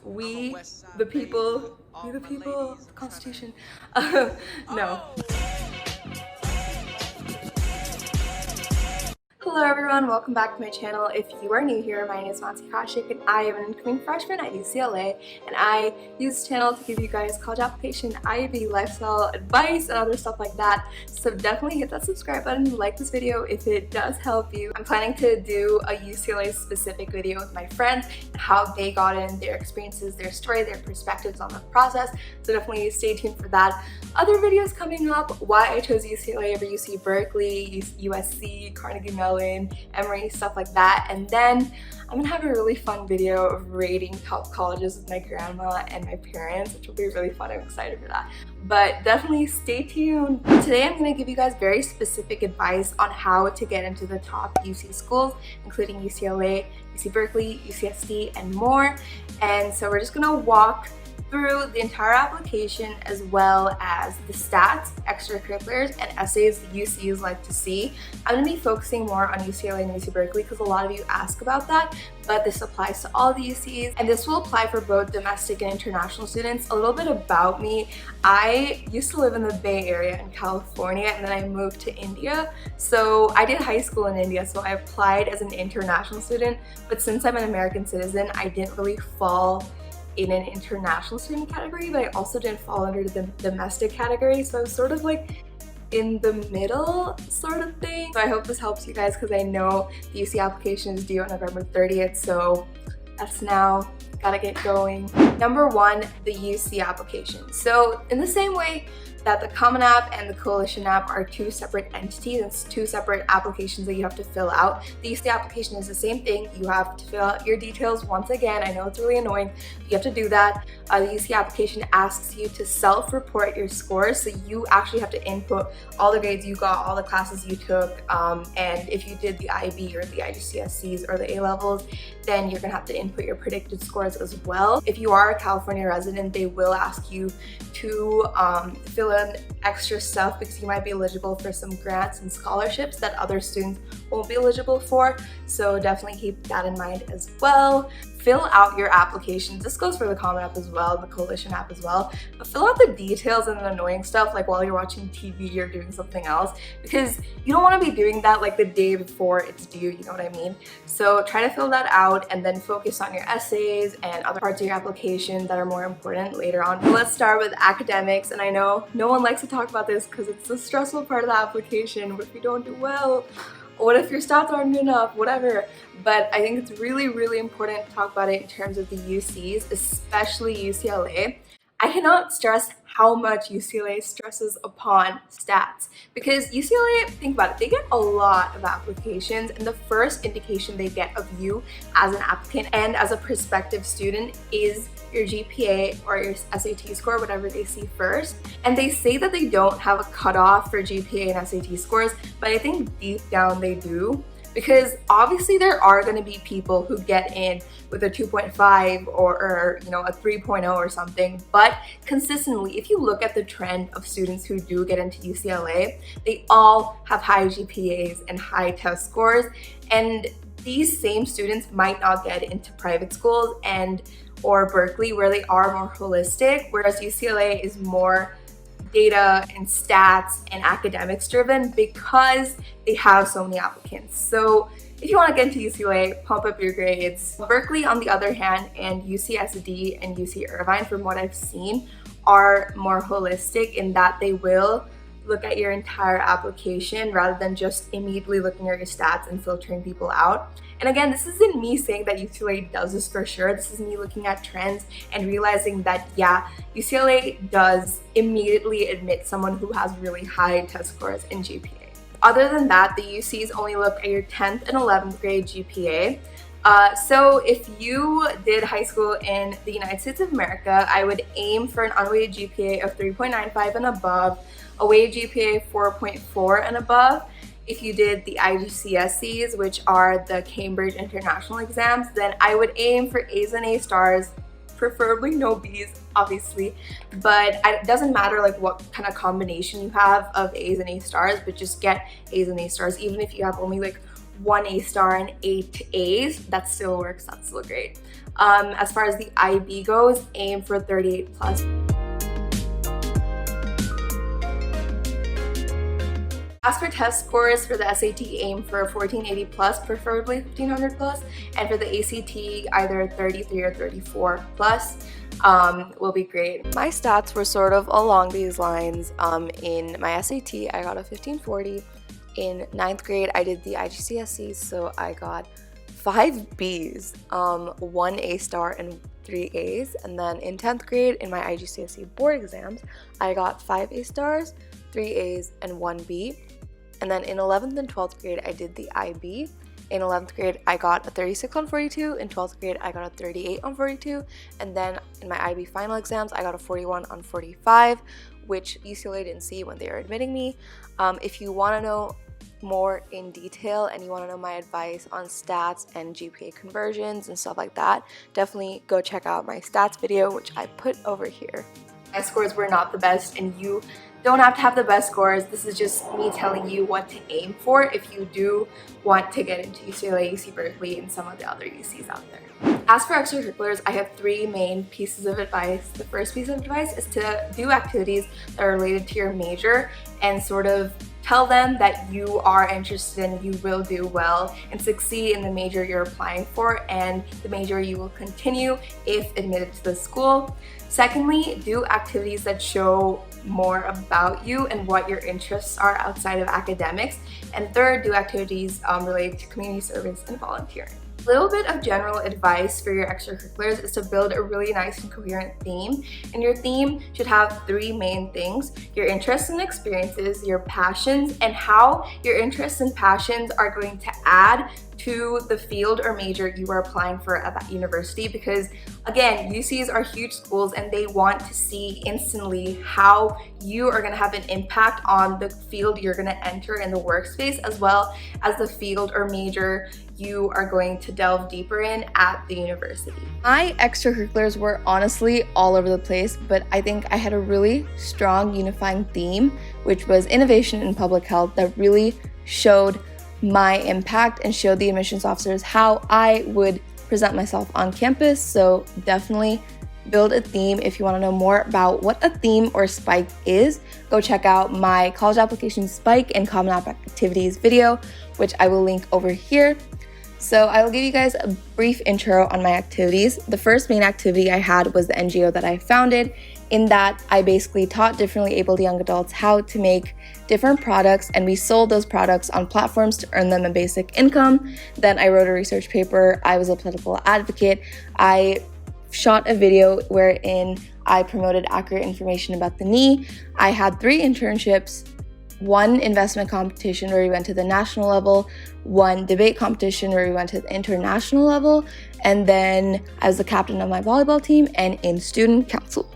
We, the people, we the people, the Constitution. No. Hello everyone, welcome back to my channel. If you are new here, my name is Karud and I am an incoming freshman at UCLA, and I use this channel to give you guys college application, IB, lifestyle advice, and other stuff like that. So definitely hit that subscribe button and like this video if it does help you. I'm planning to do a UCLA specific video with my friends and how they got in, their experiences, their story, their perspectives on the process. So definitely stay tuned for that. Other videos coming up, why I chose UCLA over UC Berkeley, USC, Carnegie Mellon, Emory, stuff like that. And then I'm gonna have a really fun video of rating top colleges with my grandma and my parents, which will be really fun. I'm excited for that. But definitely stay tuned. Today I'm gonna give you guys very specific advice on how to get into the top UC schools, including UCLA, UC Berkeley, UCSD, and more. And so we're just gonna walk through the entire application, as well as the stats, extracurriculars, and essays the UCs like to see. I'm going to be focusing more on UCLA and UC Berkeley because a lot of you ask about that, but this applies to all the UCs, and this will apply for both domestic and international students. A little bit about me: I used to live in the Bay Area in California, and then I moved to India. So I did high school in India, so I applied as an international student, but since I'm an American citizen, I didn't really fall in an international student category, but I also didn't fall under the domestic category, so I was sort of like in the middle sort of thing. So I hope this helps you guys, because I know the UC application is due on November 30th, so that's now, gotta get going. Number one, the UC application. So in the same way that the Common App and the Coalition App are two separate entities, it's two separate applications that you have to fill out. The UC application is the same thing. You have to fill out your details once again. I know it's really annoying, but you have to do that. The UC application asks you to self-report your scores, so you actually have to input all the grades you got, all the classes you took, and if you did the IB or the IGCSEs or the A-levels, then you're gonna have to input your predicted scores as well. If you are a California resident, they will ask you to fill in extra stuff because you might be eligible for some grants and scholarships that other students won't be eligible for. So definitely keep that in mind as well. Fill out your applications. This goes for the Common App as well, the Coalition App as well. But fill out the details and the annoying stuff, like while you're watching TV or doing something else, because you don't want to be doing that like the day before it's due, you know what I mean? So try to fill that out and then focus on your essays and other parts of your application that are more important later on. But let's start with academics, and I know no one likes to talk about this because it's a stressful part of the application. What if you don't do well? What if your stats aren't good enough? Whatever. But I think it's really, really important to talk about it in terms of the UCs, especially UCLA. I cannot stress how much UCLA stresses upon stats, because UCLA, think about it, they get a lot of applications, and the first indication they get of you as an applicant and as a prospective student is your GPA or your SAT score, whatever they see first. And they say that they don't have a cutoff for GPA and SAT scores, but I think deep down they do. Because obviously there are going to be people who get in with a 2.5 or you know, a 3.0 or something, but consistently, if you look at the trend of students who do get into UCLA, they all have high GPAs and high test scores, and these same students might not get into private schools or Berkeley, where they are more holistic, whereas UCLA is more data and stats and academics driven because they have so many applicants. So if you want to get into UCLA, pump up your grades. Berkeley, on the other hand, and UCSD and UC Irvine, from what I've seen, are more holistic in that they will look at your entire application rather than just immediately looking at your stats and filtering people out. And again, this isn't me saying that UCLA does this for sure. This is me looking at trends and realizing that, yeah, UCLA does immediately admit someone who has really high test scores and GPA. Other than that, the UCs only look at your 10th and 11th grade GPA. So if you did high school in the United States of America, I would aim for an unweighted GPA of 3.95 and above, a weighted GPA 4.4 and above. If you did the IGCSEs, which are the Cambridge International exams, then I would aim for A's and A stars, preferably no B's, obviously, but it doesn't matter like what kind of combination you have of A's and A stars, but just get A's and A stars, even if you have only like 1 A star and 8 A's. That still works, that's still great. As far as the IB goes, aim for 38 plus. As for test scores, for the SAT, aim for 1480 plus, preferably 1500 plus, and for the ACT, either 33 or 34 plus will be great. My stats were sort of along these lines. In my SAT, I got a 1540. In 9th grade, I did the IGCSE, so I got 5 B's, 1 A star, and 3 A's. And then in 10th grade, in my IGCSE board exams, I got 5 A stars, 3 A's, and 1 B. And then in 11th and 12th grade, I did the IB. In 11th grade, I got a 36 on 42. In 12th grade, I got a 38 on 42. And then in my IB final exams, I got a 41 on 45, which UCLA didn't see when they were admitting me. If you want to know more in detail and you want to know my advice on stats and GPA conversions and stuff like that, definitely go check out my stats video, which I put over here. My scores were not the best, and you don't have to have the best scores. This is just me telling you what to aim for if you do want to get into UCLA, UC Berkeley, and some of the other UCs out there. As for extracurriculars, I have 3 main pieces of advice. The first piece of advice is to do activities that are related to your major and sort of tell them that you are interested and you will do well and succeed in the major you're applying for and the major you will continue if admitted to the school. Secondly, do activities that show more about you and what your interests are outside of academics. And third, do activities related to community service and volunteering. A little bit of general advice for your extracurriculars is to build a really nice and coherent theme. And your theme should have 3 main things: your interests and experiences, your passions, and how your interests and passions are going to add to the field or major you are applying for at that university. Because again, UCs are huge schools and they want to see instantly how you are going to have an impact on the field you're going to enter in the workspace, as well as the field or major you are going to delve deeper in at the university. My extracurriculars were honestly all over the place, but I think I had a really strong unifying theme, which was innovation in public health, that really showed my impact and showed the admissions officers how I would present myself on campus. So definitely build a theme. If you want to know more about what a theme or spike is, go check out my college application spike and common app activities video, which I will link over here. So I will give you guys a brief intro on my activities. The first main activity I had was the NGO that I founded. In that, I basically taught differently abled young adults how to make different products, and we sold those products on platforms to earn them a basic income. Then I wrote a research paper. I was a political advocate. I shot a video wherein I promoted accurate information about the knee. I had 3 internships, 1 investment competition where we went to the national level, 1 debate competition where we went to the international level, and then I was the captain of my volleyball team and in student council.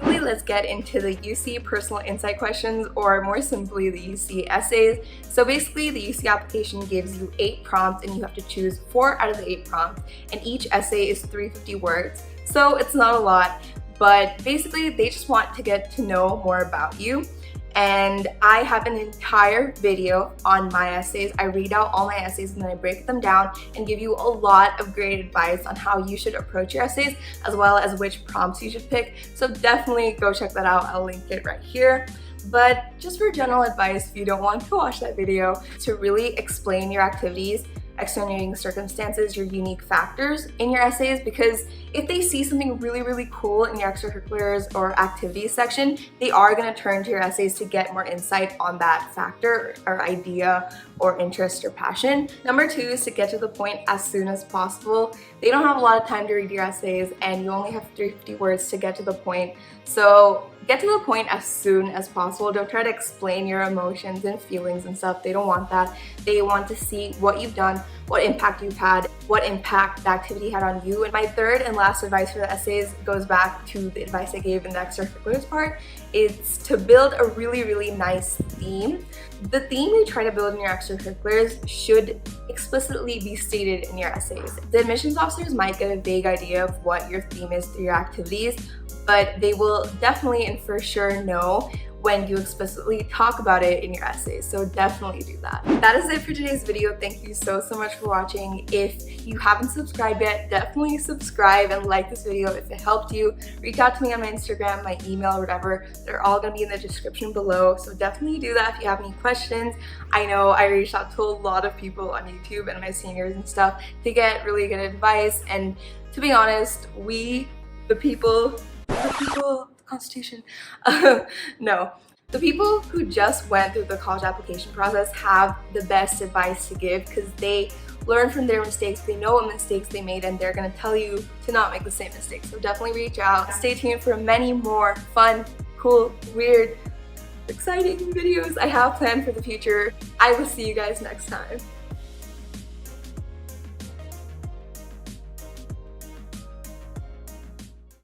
Let's get into the UC personal insight questions, or more simply, the UC essays. So basically, the UC application gives you 8 prompts and you have to choose 4 out of the 8 prompts, and each essay is 350 words. So it's not a lot, but basically they just want to get to know more about you. And I have an entire video on my essays. I read out all my essays and then I break them down and give you a lot of great advice on how you should approach your essays, as well as which prompts you should pick. So definitely go check that out. I'll link it right here. But just for general advice, if you don't want to watch that video, to really explain your activities, extenuating circumstances, your unique factors in your essays, because if they see something really, really cool in your extracurriculars or activities section, they are going to turn to your essays to get more insight on that factor or idea or interest or passion. Number 2 is to get to the point as soon as possible. They don't have a lot of time to read your essays and you only have 350 words to get to the point. So get to the point as soon as possible. Don't try to explain your emotions and feelings and stuff. They don't want that. They want to see what you've done, what impact you've had, what impact the activity had on you. And my third and last advice for the essays goes back to the advice I gave in the extracurriculars part. It's to build a really, really nice theme. The theme you try to build in your extracurriculars should explicitly be stated in your essays. The admissions officers might get a vague idea of what your theme is through your activities, but they will definitely and for sure know when you explicitly talk about it in your essays. So definitely do that. That is it for today's video. Thank you so much for watching. If you haven't subscribed yet, definitely subscribe and like this video if it helped you. Reach out to me on my Instagram, my email, or whatever. They're all gonna be in the description below. So definitely do that if you have any questions. I know I reached out to a lot of people on YouTube and my seniors and stuff to get really good advice. And to be honest, the Constitution. No. The people who just went through the college application process have the best advice to give because they learn from their mistakes, they know what mistakes they made, and they're going to tell you to not make the same mistakes. So definitely reach out. Stay tuned for many more fun, cool, weird, exciting videos I have planned for the future. I will see you guys next time.